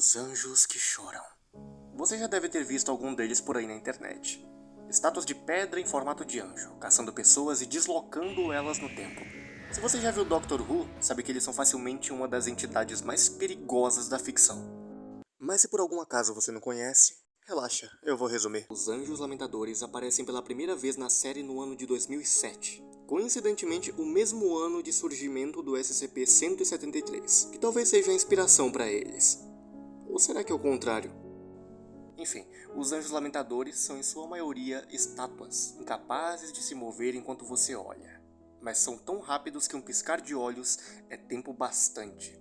Os anjos que choram. Você já deve ter visto algum deles por aí na internet. Estátuas de pedra em formato de anjo, caçando pessoas e deslocando elas no tempo. Se você já viu Doctor Who, sabe que eles são facilmente uma das entidades mais perigosas da ficção. Mas se por algum acaso você não conhece, relaxa, eu vou resumir. Os Anjos Lamentadores aparecem pela primeira vez na série no ano de 2007. Coincidentemente, o mesmo ano de surgimento do SCP-173, que talvez seja a inspiração para eles. Ou será que é o contrário? Enfim, os Anjos Lamentadores são em sua maioria estátuas, incapazes de se mover enquanto você olha. Mas são tão rápidos que um piscar de olhos é tempo bastante.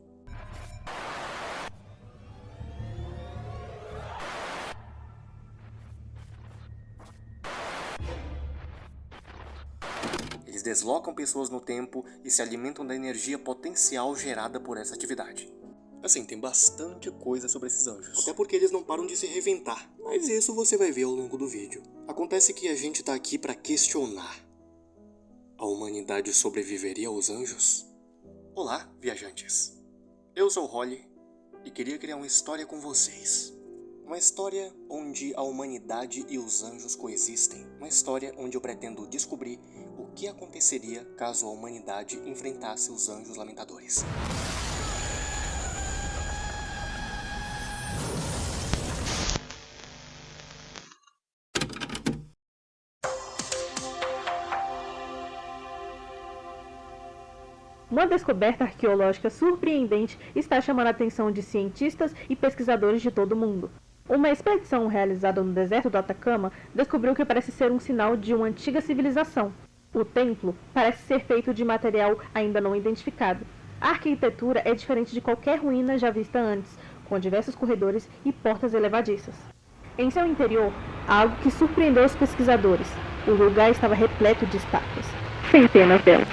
Eles deslocam pessoas no tempo e se alimentam da energia potencial gerada por essa atividade. Assim, tem bastante coisa sobre esses anjos. Até porque eles não param de se reinventar. Mas isso você vai ver ao longo do vídeo. Acontece que a gente tá aqui pra questionar. A humanidade sobreviveria aos anjos? Olá, viajantes. Eu sou Holly e queria criar uma história com vocês. Uma história onde a humanidade e os anjos coexistem. Uma história onde eu pretendo descobrir o que aconteceria caso a humanidade enfrentasse os Anjos Lamentadores. Uma descoberta arqueológica surpreendente está chamando a atenção de cientistas e pesquisadores de todo o mundo. Uma expedição realizada no deserto do Atacama descobriu que parece ser um sinal de uma antiga civilização. O templo parece ser feito de material ainda não identificado. A arquitetura é diferente de qualquer ruína já vista antes, com diversos corredores e portas elevadiças. Em seu interior, há algo que surpreendeu os pesquisadores. O lugar estava repleto de estátuas, centenas delas.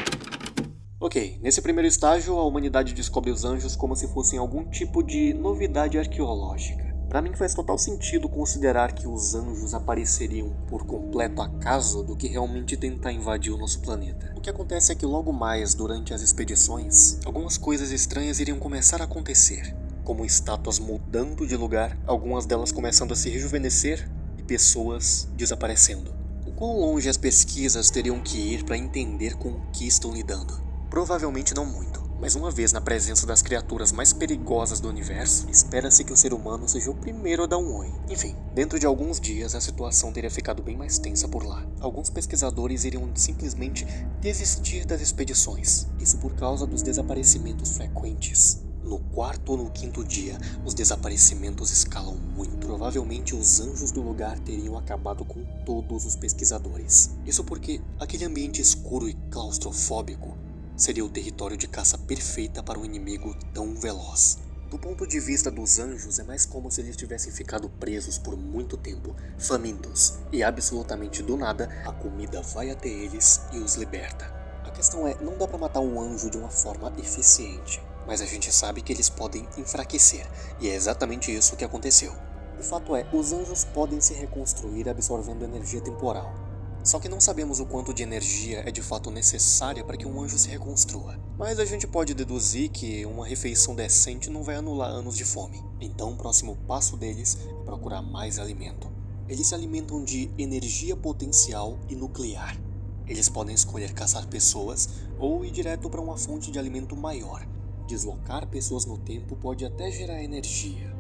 Ok, nesse primeiro estágio, a humanidade descobre os anjos como se fossem algum tipo de novidade arqueológica. Para mim faz total sentido considerar que os anjos apareceriam por completo acaso do que realmente tentar invadir o nosso planeta. O que acontece é que logo mais, durante as expedições, algumas coisas estranhas iriam começar a acontecer, como estátuas mudando de lugar, algumas delas começando a se rejuvenescer e pessoas desaparecendo. O quão longe as pesquisas teriam que ir para entender com o que estão lidando? Provavelmente não muito, mas uma vez na presença das criaturas mais perigosas do universo, espera-se que o ser humano seja o primeiro a dar um oi. Enfim, dentro de alguns dias a situação teria ficado bem mais tensa por lá. Alguns pesquisadores iriam simplesmente desistir das expedições, isso por causa dos desaparecimentos frequentes. No quarto ou no quinto dia, os desaparecimentos escalam muito. Provavelmente os anjos do lugar teriam acabado com todos os pesquisadores. Isso porque aquele ambiente escuro e claustrofóbico seria o território de caça perfeita para um inimigo tão veloz. Do ponto de vista dos anjos, é mais como se eles tivessem ficado presos por muito tempo, famintos, e absolutamente do nada, a comida vai até eles e os liberta. A questão é, não dá para matar um anjo de uma forma eficiente, mas a gente sabe que eles podem enfraquecer, e é exatamente isso que aconteceu. O fato é, os anjos podem se reconstruir absorvendo energia temporal. Só que não sabemos o quanto de energia é de fato necessária para que um anjo se reconstrua. Mas a gente pode deduzir que uma refeição decente não vai anular anos de fome. Então o próximo passo deles é procurar mais alimento. Eles se alimentam de energia potencial e nuclear. Eles podem escolher caçar pessoas ou ir direto para uma fonte de alimento maior. Deslocar pessoas no tempo pode até gerar energia,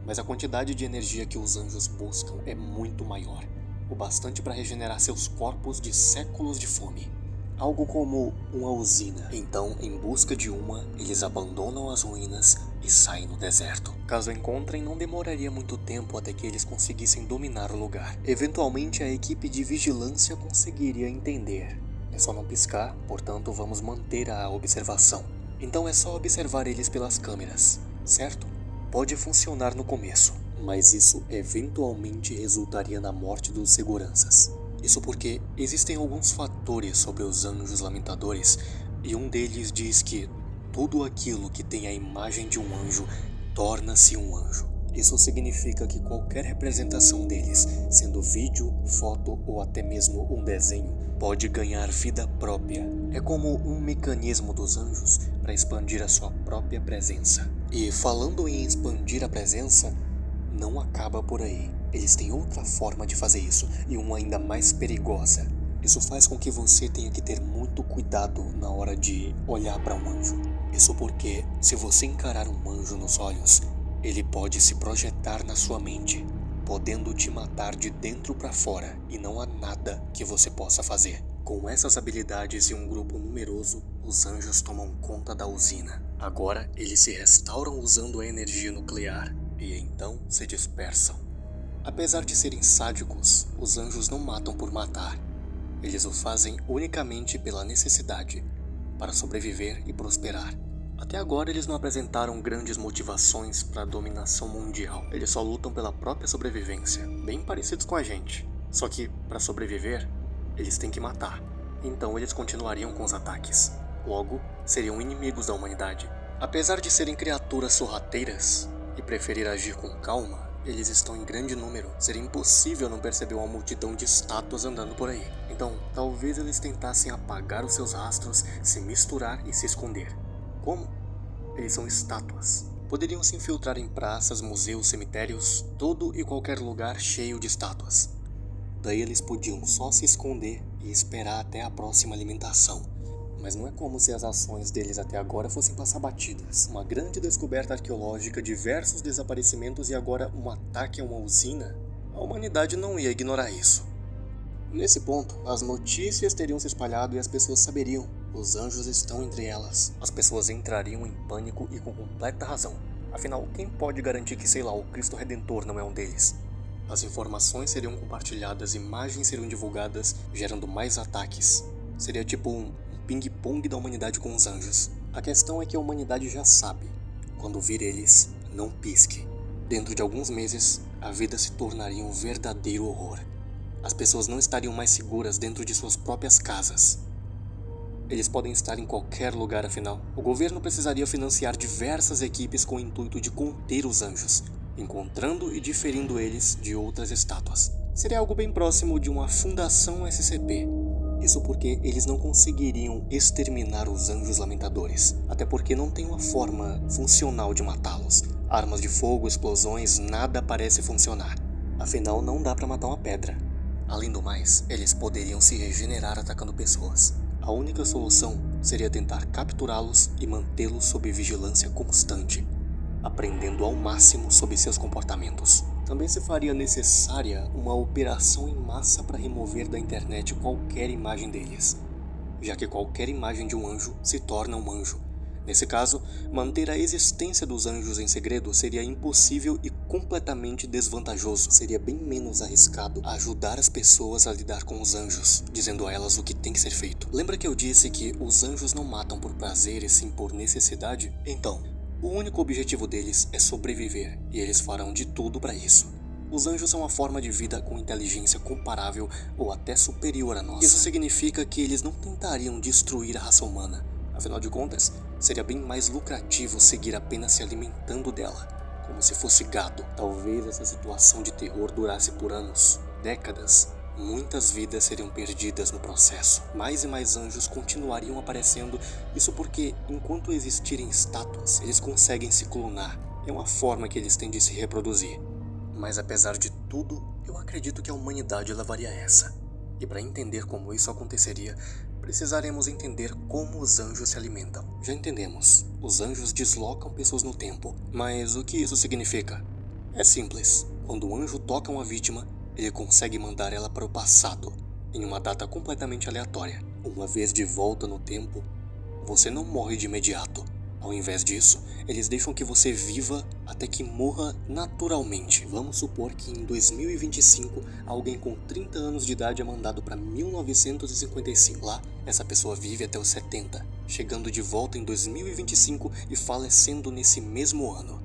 mas a quantidade de energia que os anjos buscam é muito maior. O bastante para regenerar seus corpos de séculos de fome. Algo como uma usina. Então, em busca de uma, eles abandonam as ruínas e saem no deserto. Caso encontrem, não demoraria muito tempo até que eles conseguissem dominar o lugar. Eventualmente, a equipe de vigilância conseguiria entender. É só não piscar, portanto, vamos manter a observação. Então é só observar eles pelas câmeras, certo? Pode funcionar no começo, mas isso eventualmente resultaria na morte dos seguranças. Isso porque existem alguns fatores sobre os anjos lamentadores, e um deles diz que tudo aquilo que tem a imagem de um anjo torna-se um anjo. Isso significa que qualquer representação deles, sendo vídeo, foto ou até mesmo um desenho, pode ganhar vida própria. É como um mecanismo dos anjos para expandir a sua própria presença. E falando em expandir a presença, não acaba por aí. Eles têm outra forma de fazer isso, e uma ainda mais perigosa. Isso faz com que você tenha que ter muito cuidado na hora de olhar para um anjo. Isso porque, se você encarar um anjo nos olhos, ele pode se projetar na sua mente, podendo te matar de dentro para fora, e não há nada que você possa fazer. Com essas habilidades e um grupo numeroso, os anjos tomam conta da usina. Agora, eles se restauram usando a energia nuclear, e então se dispersam. Apesar de serem sádicos, os anjos não matam por matar. Eles o fazem unicamente pela necessidade, para sobreviver e prosperar. Até agora eles não apresentaram grandes motivações para a dominação mundial. Eles só lutam pela própria sobrevivência, bem parecidos com a gente. Só que, para sobreviver, eles têm que matar. Então eles continuariam com os ataques. Logo, seriam inimigos da humanidade. Apesar de serem criaturas sorrateiras e preferir agir com calma, eles estão em grande número. Seria impossível não perceber uma multidão de estátuas andando por aí. Então, talvez eles tentassem apagar os seus rastros, se misturar e se esconder. Como? Eles são estátuas. Poderiam se infiltrar em praças, museus, cemitérios, todo e qualquer lugar cheio de estátuas. Daí eles podiam só se esconder e esperar até a próxima alimentação. Mas não é como se as ações deles até agora fossem passar batidas. Uma grande descoberta arqueológica, diversos desaparecimentos e agora um ataque a uma usina. A humanidade não ia ignorar isso. Nesse ponto, as notícias teriam se espalhado e as pessoas saberiam. Os anjos estão entre elas. As pessoas entrariam em pânico e com completa razão. Afinal, quem pode garantir que, sei lá, o Cristo Redentor não é um deles? As informações seriam compartilhadas, imagens seriam divulgadas, gerando mais ataques. Seria tipo um ping-pong da humanidade com os anjos. A questão é que a humanidade já sabe. Quando vir eles, não pisque. Dentro de alguns meses, a vida se tornaria um verdadeiro horror. As pessoas não estariam mais seguras dentro de suas próprias casas. Eles podem estar em qualquer lugar, afinal. O governo precisaria financiar diversas equipes com o intuito de conter os anjos, encontrando e diferindo eles de outras estátuas. Seria algo bem próximo de uma fundação SCP. Isso porque eles não conseguiriam exterminar os anjos lamentadores, até porque não tem uma forma funcional de matá-los. Armas de fogo, explosões, nada parece funcionar. Afinal, não dá pra matar uma pedra. Além do mais, eles poderiam se regenerar atacando pessoas. A única solução seria tentar capturá-los e mantê-los sob vigilância constante, aprendendo ao máximo sobre seus comportamentos. Também se faria necessária uma operação em massa para remover da internet qualquer imagem deles, já que qualquer imagem de um anjo se torna um anjo. Nesse caso, manter a existência dos anjos em segredo seria impossível e completamente desvantajoso. Seria bem menos arriscado ajudar as pessoas a lidar com os anjos, dizendo a elas o que tem que ser feito. Lembra que eu disse que os anjos não matam por prazer e sim por necessidade? Então, o único objetivo deles é sobreviver, e eles farão de tudo para isso. Os anjos são uma forma de vida com inteligência comparável ou até superior à nossa. Isso significa que eles não tentariam destruir a raça humana. Afinal de contas, seria bem mais lucrativo seguir apenas se alimentando dela, como se fosse gado. Talvez essa situação de terror durasse por anos, décadas. Muitas vidas seriam perdidas no processo. Mais e mais anjos continuariam aparecendo, isso porque, enquanto existirem estátuas, eles conseguem se clonar. É uma forma que eles têm de se reproduzir. Mas apesar de tudo, eu acredito que a humanidade levaria essa. E para entender como isso aconteceria, precisaremos entender como os anjos se alimentam. Já entendemos, os anjos deslocam pessoas no tempo. Mas o que isso significa? É simples. Quando o anjo toca uma vítima, ele consegue mandar ela para o passado, em uma data completamente aleatória. Uma vez de volta no tempo, você não morre de imediato. Ao invés disso, eles deixam que você viva até que morra naturalmente. Vamos supor que em 2025, alguém com 30 anos de idade é mandado para 1955. Lá, essa pessoa vive até os 70, chegando de volta em 2025 e falecendo nesse mesmo ano.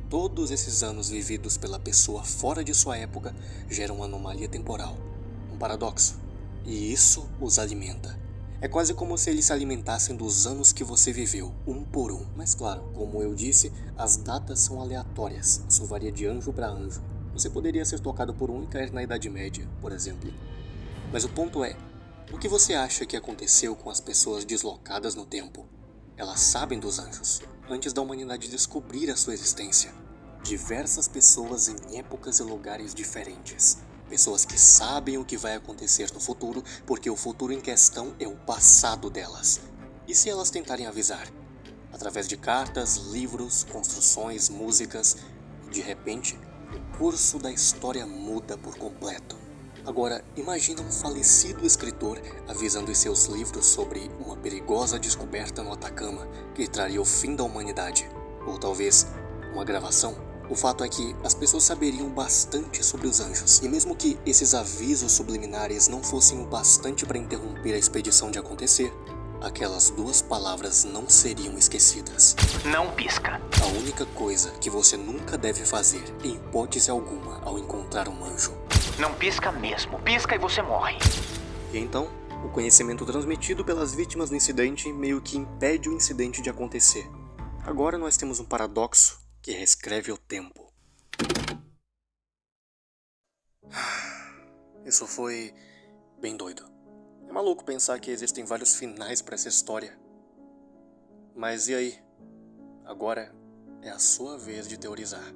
Todos esses anos vividos pela pessoa fora de sua época geram uma anomalia temporal, um paradoxo. E isso os alimenta. É quase como se eles se alimentassem dos anos que você viveu, um por um. Mas claro, como eu disse, as datas são aleatórias. Isso varia de anjo para anjo. Você poderia ser tocado por um e cair na Idade Média, por exemplo. Mas o ponto é, o que você acha que aconteceu com as pessoas deslocadas no tempo? Elas sabem dos anjos, antes da humanidade descobrir a sua existência. Diversas pessoas em épocas e lugares diferentes. Pessoas que sabem o que vai acontecer no futuro, porque o futuro em questão é o passado delas. E se elas tentarem avisar? Através de cartas, livros, construções, músicas, e de repente, o curso da história muda por completo. Agora, imagina um falecido escritor avisando em seus livros sobre uma perigosa descoberta no Atacama que traria o fim da humanidade. Ou talvez, uma gravação. O fato é que as pessoas saberiam bastante sobre os anjos, e mesmo que esses avisos subliminares não fossem o bastante para interromper a expedição de acontecer, aquelas duas palavras não seriam esquecidas. Não pisca. A única coisa que você nunca deve fazer, em hipótese alguma, ao encontrar um anjo. Não pisca mesmo. Pisca e você morre. E então, o conhecimento transmitido pelas vítimas do incidente meio que impede o incidente de acontecer. Agora nós temos um paradoxo que reescreve o tempo. Isso foi bem doido. É maluco pensar que existem vários finais para essa história. Mas e aí? Agora é a sua vez de teorizar.